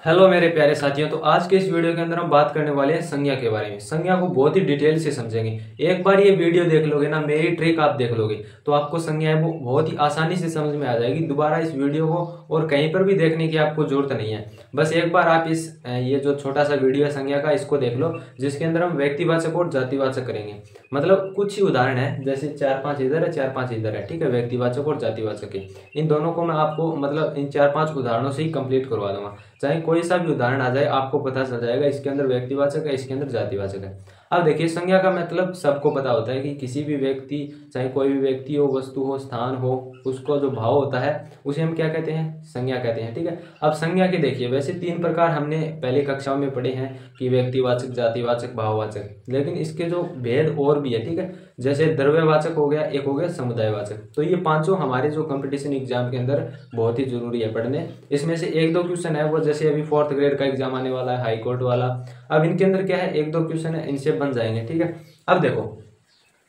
Hello मेरे प्यारे साथियों। तो आज के इस वीडियो के अंदर हम बात करने वाले हैं संज्ञा के बारे में। संज्ञा को बहुत ही डिटेल से समझेंगे। एक बार ये वीडियो देख लोगे ना, मेरी ट्रिक आप देख लोगे तो आपको संज्ञा वो बहुत ही आसानी से समझ में आ जाएगी। दोबारा इस वीडियो को और कहीं पर भी देखने की आपको जरूरत नहीं है। बस एक बार आप ये जो छोटा सा वीडियो है संज्ञा का, इसको देख लो, जिसके अंदर हम व्यक्तिवाचक और जातिवाचक करेंगे। मतलब कुछ ही उदाहरण है, जैसे 4-5 इधर है, 4-5 इधर है, ठीक है, व्यक्तिवाचक और जातिवाचक के। इन दोनों को मैं आपको मतलब इन 4-5 उदाहरणों से ही कंप्लीट करवा दूंगा। चाहे कोई सा भी उदाहरण आ जाए आपको पता चल जाएगा इसके अंदर व्यक्तिवाचक है, इसके अंदर जातिवाचक है। अब देखिए, संज्ञा का मतलब सबको पता होता है कि किसी भी व्यक्ति, चाहे कोई भी व्यक्ति हो, वस्तु हो, स्थान हो, उसको जो भाव होता है उसे हम क्या कहते हैं? संज्ञा कहते हैं, ठीक है। अब संज्ञा के देखिए, वैसे 3 प्रकार हमने पहले कक्षाओं में पढ़े हैं कि व्यक्तिवाचक, जातिवाचक, भाववाचक, लेकिन इसके जो भेद और भी है, ठीक है। जैसे द्रव्यवाचक हो गया, एक हो गया समुदायवाचक। तो ये पांचों हमारे जो कंपटीशन एग्जाम के अंदर बहुत ही जरूरी है पढ़ने। इसमें से 1-2 क्वेश्चन है वो, जैसे अभी 4th ग्रेड का एग्जाम आने वाला है, हाई कोर्ट वाला। अब इनके अंदर क्या है, 1-2 क्वेश्चन है, इनसे बन जाएंगे, ठीक है। अब देखो,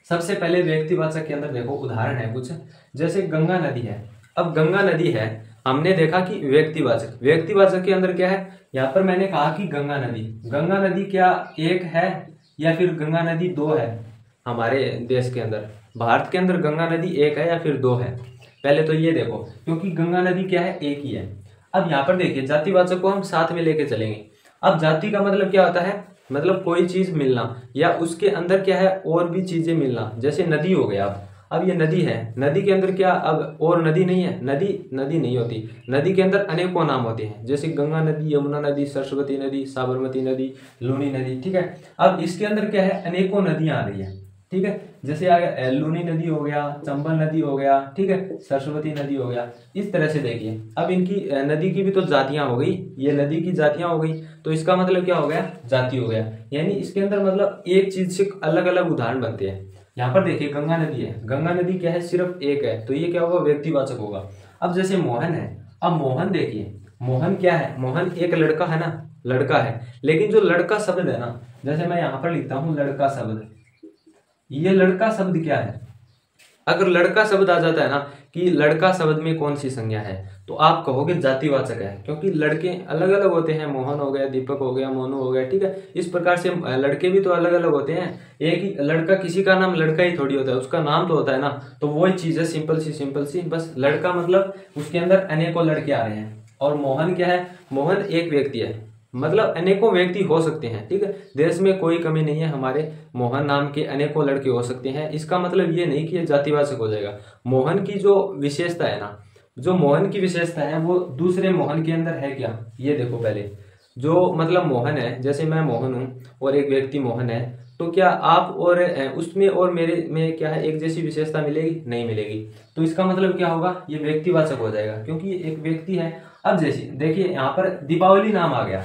सबसे पहले व्यक्तिवाचक के अंदर देखो उदाहरण है कुछ, जैसे गंगा नदी है। अब गंगा नदी है, हमने देखा कि व्यक्तिवाचक, व्यक्तिवाचक के अंदर क्या है, यहाँ पर मैंने कहा कि गंगा नदी क्या एक है या फिर गंगा नदी 2 है? हमारे देश के अंदर, भारत के अंदर गंगा नदी एक है या फिर 2 है? पहले तो ये देखो, क्योंकि गंगा नदी क्या है, एक ही है। अब यहाँ पर देखिए, जातिवाचक को हम साथ में लेके चलेंगे। अब जाति का मतलब क्या होता है, मतलब कोई चीज मिलना या उसके अंदर क्या है और भी चीजें मिलना। जैसे नदी हो गया, अब ये नदी है, नदी के अंदर क्या अब और नदी नहीं है? नदी नहीं होती, नदी के अंदर अनेकों नाम होते हैं, जैसे गंगा नदी, यमुना नदी, सरस्वती नदी, साबरमती नदी, लूनी नदी, ठीक है। अब इसके अंदर क्या है, अनेकों नदियां आ रही है, ठीक है। जैसे आ गया लूनी नदी हो गया, चंबल नदी हो गया, ठीक है, सरस्वती नदी हो गया। इस तरह से देखिए, अब इनकी नदी की भी तो जातियां हो गई, ये नदी की जातियां हो गई, तो इसका मतलब क्या हो गया, जाति हो गया। यानी इसके अंदर मतलब एक चीज से अलग अलग उदाहरण बनते हैं। यहाँ पर देखिए, गंगा नदी है, गंगा नदी क्या है, सिर्फ एक है, तो ये क्या होगा, व्यक्तिवाचक होगा। अब जैसे मोहन है, अब मोहन देखिए, मोहन क्या है, मोहन एक लड़का है ना, लड़का है। लेकिन जो लड़का शब्द है ना, जैसे मैं यहाँ पर लिखता हूँ लड़का शब्द, ये लड़का शब्द क्या है? अगर लड़का शब्द आ जाता है ना कि लड़का शब्द में कौन सी संज्ञा है, तो आप कहोगे जातिवाचक है, क्योंकि लड़के अलग अलग होते हैं। मोहन हो गया, दीपक हो गया, मोनू हो गया, ठीक है। इस प्रकार से लड़के भी तो अलग अलग होते हैं। एक ही लड़का, किसी का नाम लड़का ही थोड़ी होता है, उसका नाम तो होता है ना। तो वही चीज है, सिंपल सी, बस लड़का मतलब उसके अंदर अनेकों लड़के आ रहे हैं। और मोहन क्या है, मोहन एक व्यक्ति है, मतलब अनेकों व्यक्ति हो सकते हैं, ठीक है। देश में कोई कमी नहीं है, हमारे मोहन नाम के अनेकों लड़के हो सकते हैं। इसका मतलब ये नहीं कि ये जातिवाचक हो जाएगा। मोहन की जो विशेषता है ना, जो मोहन की विशेषता है वो दूसरे मोहन के अंदर है क्या, ये देखो। पहले जो मतलब मोहन है, जैसे मैं मोहन हूँ और एक व्यक्ति मोहन है, तो क्या आप और उसमें और मेरे में क्या है, एक जैसी विशेषता मिलेगी? नहीं मिलेगी। तो इसका मतलब क्या होगा, ये व्यक्तिवाचक हो जाएगा, क्योंकि ये एक व्यक्ति है। अब जैसे देखिए, यहाँ पर दीपावली नाम आ गया।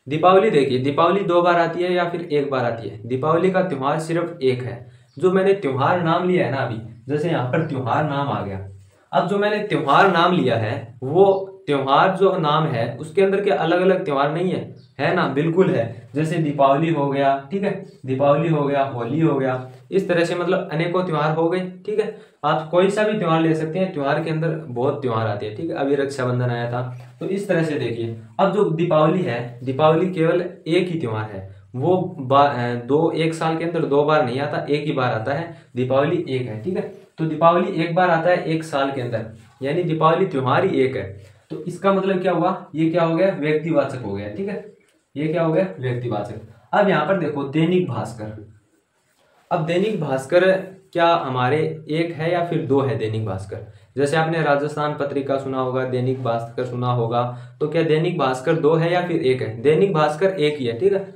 दीपावली देखिए, दीपावली 2 बार आती है या फिर 1 बार आती है? दीपावली का त्योहार सिर्फ एक है। जो मैंने त्योहार नाम लिया है ना अभी, जैसे यहाँ पर त्योहार नाम आ गया। अब जो मैंने त्योहार नाम लिया है, वो त्योहार जो नाम है उसके अंदर के अलग अलग त्योहार नहीं है ना? बिल्कुल है। जैसे दीपावली हो गया, ठीक है, दीपावली हो गया, होली हो गया, इस तरह से मतलब अनेकों त्योहार हो गए, ठीक है। आप कोई सा भी त्योहार ले सकते हैं, त्योहार के अंदर बहुत त्योहार आते हैं, ठीक है। अभी रक्षाबंधन आया था, तो इस तरह से देखिए। अब जो दीपावली है, दीपावली केवल एक ही त्योहार है, वो एक साल के अंदर 2 बार नहीं आता, एक ही बार आता है। दीपावली एक है, ठीक है। तो दीपावली एक बार आता है एक साल के अंदर, यानी दीपावली त्योहार ही एक है। तो इसका मतलब क्या हुआ, ये क्या हो गया, व्यक्तिवाचक हो गया, ठीक है। ये क्या हो गया, व्यक्तिवाचक। अब यहाँ पर देखो दैनिक भास्कर। अब दैनिक भास्कर क्या हमारे एक है या फिर 2 है? दैनिक भास्कर, जैसे आपने राजस्थान पत्रिका सुना होगा, दैनिक भास्कर सुना होगा, तो क्या दैनिक भास्कर 2 है या फिर 1 है? दैनिक भास्कर एक ही है, ठीक है।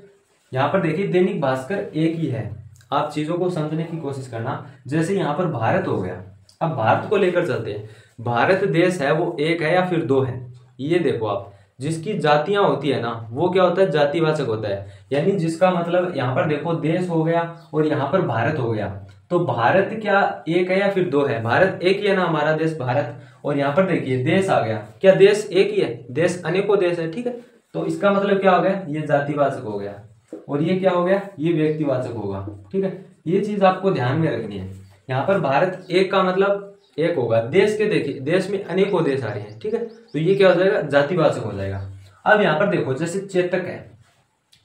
यहाँ पर देखिए, दैनिक भास्कर एक ही है। आप चीजों को समझने की कोशिश करना। जैसे यहाँ पर भारत हो गया, अब भारत को लेकर चलते हैं। भारत देश है, वो एक है या फिर 2 है? ये देखो आप, जिसकी जातियां होती है ना, वो क्या होता है, जातिवाचक होता है। यानी जिसका मतलब यहाँ पर देखो देश हो गया और यहाँ पर भारत हो गया, तो भारत क्या एक है या फिर 2 है? भारत एक ही है ना, हमारा देश भारत। और यहाँ पर देखिए देश आ गया, क्या देश एक ही है? देश अनेकों देश है, ठीक है। तो इसका मतलब क्या हो गया, ये जातिवाचक हो गया। और ये क्या हो गया, ये व्यक्तिवाचक होगा, ठीक है। ये चीज आपको ध्यान में रखनी है। यहाँ पर भारत एक का मतलब एक होगा, देश के देखिए, देश में अनेकों देश आ रहे हैं, ठीक है। तो ये क्या हो जाएगा, जातिवाचक हो जाएगा। अब यहाँ पर देखो जैसे चेतक है,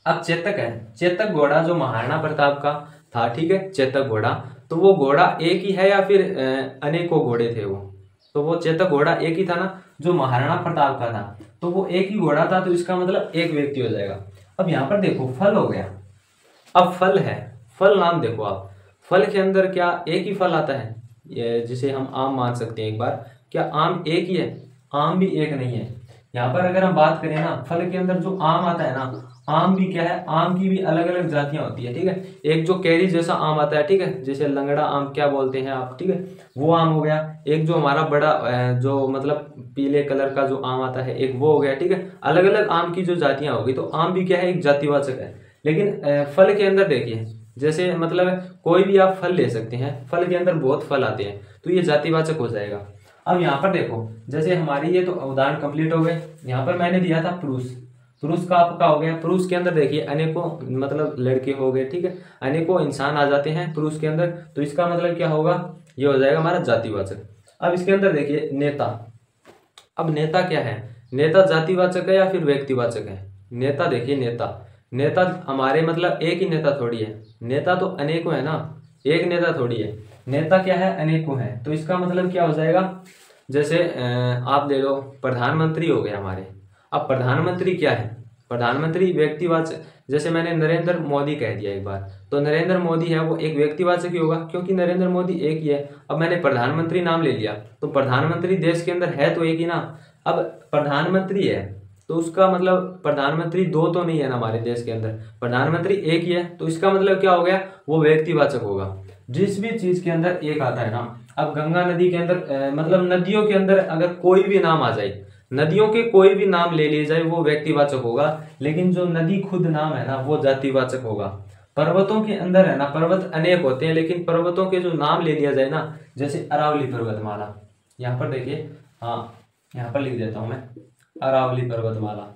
अब चेतक है, चेतक घोड़ा जो महाराणा प्रताप का था, ठीक है, चेतक घोड़ा, तो वो घोड़ा एक ही है या फिर अनेकों घोड़े थे वो? तो वो चेतक घोड़ा एक ही था ना, जो महाराणा प्रताप का था, तो वो एक ही घोड़ा था, तो इसका मतलब एक व्यक्ति हो जाएगा। अब यहाँ पर देखो फल हो गया, अब फल है, फल नाम देखो आप, फल के अंदर क्या एक ही फल आता है, ये जिसे हम आम मान सकते हैं एक बार, क्या आम एक ही है? आम भी एक नहीं है। यहाँ पर अगर हम बात करें ना, फल के अंदर जो आम आता है ना, आम भी क्या है, आम की भी अलग अलग जातियां होती है, ठीक है। एक जो कैरी जैसा आम आता है, ठीक है, जैसे लंगड़ा आम क्या बोलते हैं आप, ठीक है, वो आम हो गया। एक जो हमारा बड़ा जो मतलब पीले कलर का जो आम आता है, एक वो हो गया, ठीक है। अलग अलग आम की जो जातियां होगी, तो आम भी क्या है, एक जातिवाचक है। लेकिन फल के अंदर देखिए, जैसे मतलब कोई भी आप फल ले सकते हैं, फल के अंदर बहुत फल आते हैं, तो ये जातिवाचक हो जाएगा। अब यहाँ पर देखो, जैसे हमारी ये तो उदाहरण कंप्लीट हो गए। यहाँ पर मैंने दिया था पुरुष, पुरुष का आपका हो गया। पुरुष के अंदर देखिए अनेकों मतलब लड़के हो गए, ठीक है, अनेकों इंसान आ जाते हैं पुरुष के अंदर, तो इसका मतलब क्या होगा, ये हो जाएगा हमारा जातिवाचक। अब इसके अंदर देखिए नेता, अब नेता क्या है, नेता जातिवाचक है या फिर व्यक्तिवाचक है? नेता देखिए, नेता, नेता हमारे मतलब एक ही नेता थोड़ी है, नेता तो अनेकों है ना, एक नेता थोड़ी है। नेता क्या है, अनेकों है, तो इसका मतलब क्या हो जाएगा, जैसे आप ले लो प्रधानमंत्री हो गए हमारे। अब प्रधानमंत्री क्या है, प्रधानमंत्री व्यक्तिवाचक, जैसे मैंने नरेंद्र मोदी कह दिया एक बार, तो नरेंद्र मोदी है वो एक व्यक्तिवाचक ही होगा, क्योंकि नरेंद्र मोदी एक ही है। अब मैंने प्रधानमंत्री नाम ले लिया, तो प्रधानमंत्री देश के अंदर है तो एक ही ना। अब प्रधानमंत्री है, तो उसका मतलब प्रधानमंत्री दो तो नहीं है ना हमारे देश के अंदर, प्रधानमंत्री एक ही है, तो इसका मतलब क्या हो गया, वो व्यक्तिवाचक होगा। जिस भी चीज के अंदर एक आता है ना, अब गंगा नदी के अंदर मतलब नदियों के अंदर अगर कोई भी नाम आ जाए, नदियों के कोई भी नाम ले लिया जाए, वो व्यक्तिवाचक होगा। लेकिन जो नदी खुद नाम है ना, वो जातिवाचक होगा। पर्वतों के अंदर है ना, पर्वत अनेक होते हैं, लेकिन पर्वतों के जो नाम ले लिया जाए ना, जैसे अरावली पर्वतमाला, यहाँ पर देखिए, हाँ यहाँ पर लिख देता हूं मैं, अरावली पर्वतमाला।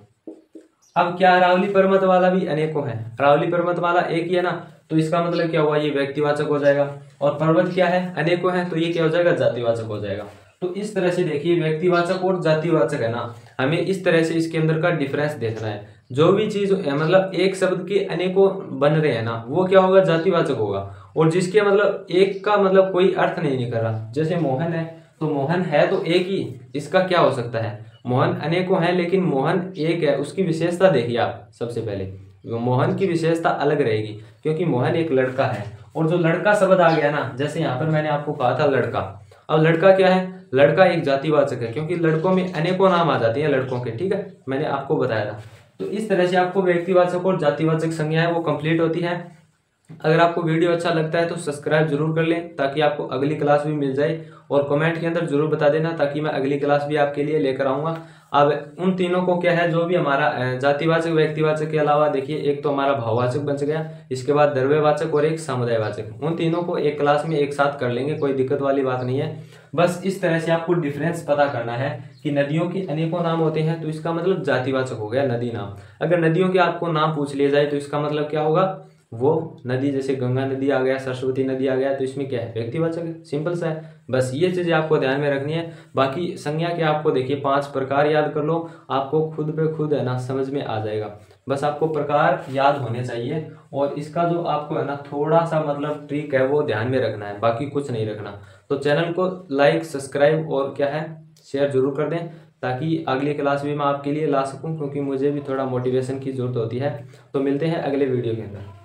अब क्या अरावली पर्वतमाला भी अनेकों है, अरावली पर्वतमाला एक ही है ना, तो इसका मतलब क्या हुआ, ये व्यक्तिवाचक हो जाएगा। और पर्वत क्या है, अनेकों है, तो ये क्या हो जाएगा, जातिवाचक हो जाएगा। तो इस तरह से देखिए, व्यक्तिवाचक और जातिवाचक है ना, हमें इस तरह से इसके अंदर का डिफरेंस देखना है। जो भी चीज मतलब एक शब्द के अनेकों बन रहे हैं ना, वो क्या होगा, जातिवाचक होगा। और जिसके मतलब एक का मतलब कोई अर्थ नहीं निकल रहा, जैसे मोहन है, तो मोहन है तो एक ही, इसका क्या हो सकता है, मोहन अनेकों हैं लेकिन मोहन एक है, उसकी विशेषता देखिए आप। सबसे पहले मोहन की विशेषता अलग रहेगी, क्योंकि मोहन एक लड़का है। और जो लड़का शब्द आ गया ना, जैसे यहाँ पर मैंने आपको कहा था लड़का, अब लड़का क्या है, लड़का एक जातिवाचक है, क्योंकि लड़कों में अनेकों नाम आ जाते हैं लड़कों के, ठीक है, मैंने आपको बताया था। तो इस तरह से आपको व्यक्तिवाचक और जातिवाचक संज्ञा है वो कंप्लीट होती है। अगर आपको वीडियो अच्छा लगता है तो सब्सक्राइब जरूर कर लें, ताकि आपको अगली क्लास भी मिल जाए। और कमेंट के अंदर जरूर बता देना, ताकि मैं अगली क्लास भी आपके लिए लेकर आऊँगा। अब उन तीनों को क्या है, जो भी हमारा जातिवाचक व्यक्तिवाचक के अलावा देखिए, एक तो हमारा भाववाचक बच गया, इसके बाद द्रव्यवाचक और एक समुदायवाचक, उन तीनों को एक क्लास में एक साथ कर लेंगे, कोई दिक्कत वाली बात नहीं है। बस इस तरह से आपको डिफरेंस पता करना है कि नदियों के अनेकों नाम होते हैं, तो इसका मतलब जातिवाचक हो गया नदी नाम। अगर नदियों के आपको नाम पूछ लिया जाए, तो इसका मतलब क्या होगा, वो नदी, जैसे गंगा नदी आ गया, सरस्वती नदी आ गया, तो इसमें क्या है, व्यक्तिवाचक है, सिंपल सा है। बस ये चीजें आपको ध्यान में रखनी है। बाकी संज्ञा के आपको देखिए 5 प्रकार याद कर लो, आपको खुद पे खुद है ना समझ में आ जाएगा। बस आपको प्रकार याद होने चाहिए, और इसका जो आपको है ना थोड़ा सा मतलब ट्रिक है वो ध्यान में रखना है, बाकी कुछ नहीं रखना। तो चैनल को लाइक, सब्सक्राइब और क्या है, शेयर जरूर कर दें, ताकि अगली क्लास भी मैं आपके लिए ला सकूं, क्योंकि मुझे भी थोड़ा मोटिवेशन की जरूरत होती है। तो मिलते हैं अगले वीडियो के अंदर।